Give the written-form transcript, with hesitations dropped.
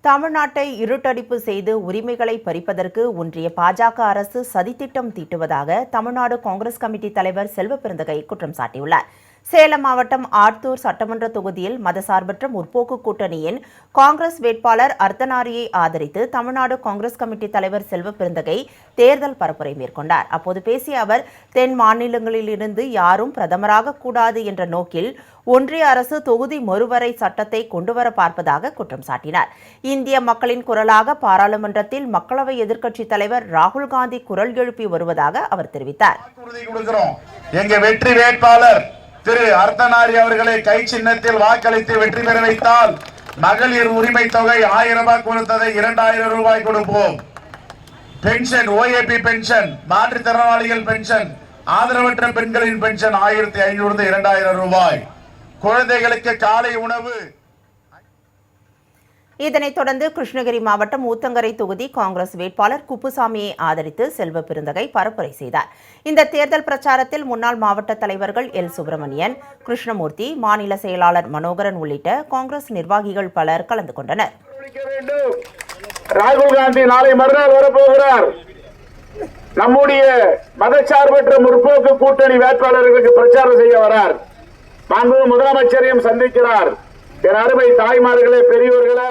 தமிழ்நாட்டை இருட்டடிப்பு செய்து உரிமைகளை பறிப்பதற்கு ஒன்றிய பாஜக அரசு சதித்திட்டம் தீட்டுவதாக தமிழ்நாடு காங்கிரஸ் கமிட்டி தலைவர் செல்வபெருந்தகை குற்றம் சாட்டியுள்ளார். சேலம் மாவட்டம் ஆத்தூர் சட்டமன்ற தொகுதியில் மதசார்பற்ற முற்போக்கு கூட்டணியின் காங்கிரஸ் வேட்பாளர் அர்த்தனாரியை ஆதரித்து தமிழ்நாடு காங்கிரஸ் கமிட்டி தலைவர் செல்வபெருந்தகை தேர்தல் பரப்புரை மேற்கொண்டார். அப்போது பேசிய அவர், தென் மாநிலங்களிலிருந்து யாரும் பிரதமராக கூடாது என்ற நோக்கில் ஒன்றிய அரசு தொகுதி மறுவரை சட்டத்தை கொண்டுவர பார்ப்பதாக குற்றம் சாட்டினார். இந்திய மக்களின் குரலாக பாராளுமன்றத்தில் மக்களவை எதிர்க்கட்சித் தலைவர் ராகுல் காந்தி குரல் எழுப்பி வருவதாக அவர் தெரிவித்தார். வெற்றி வேட்பாளர் திரு அர்த்தனாரி அவர்களை கை சின்னத்தில் வாக்களித்து வெற்றி பெற வைத்தால் மகளிர் உரிமை தொகை 1000 ரூபாய் கொடுத்ததை 2000 ரூபாய் கொடுப்போம். பென்ஷன், ஓஏபி பென்ஷன், மாற்றுத்திறனாளிகள் பென்ஷன், ஆதரவற்ற பெண்களின் பென்ஷன் 1500 2000 ரூபாய். குழந்தைகளுக்கு காலை உணவு. இதனைத் தொடர்ந்து கிருஷ்ணகிரி மாவட்டம் ஊத்தங்கரை தொகுதி காங்கிரஸ் வேட்பாளர் குப்புசாமியை ஆதரித்து செல்வபெருந்தகை பரப்புரை செய்தார். இந்த தேர்தல் பிரச்சாரத்தில் முன்னாள் மாவட்ட தலைவர்கள் எல். சுப்பிரமணியன், கிருஷ்ணமூர்த்தி, மாநில செயலாளர் மனோகரன் உள்ளிட்ட காங்கிரஸ் நிர்வாகிகள் பலர் கலந்து கொண்டனர். ராகுல் காந்தி நாளை மறுநாள் வரப்போகிறார். நம்முடைய மதச்சார்பற்ற முற்போக்கு கூட்டணி வேட்பாளர்களுக்கு பிரச்சாரம் செய்ய வரார். மாண்புமிகு முதலமைச்சரையும் சந்திக்கிறார். என் அருமை தாய்மார்களே, பெரியவர்களே,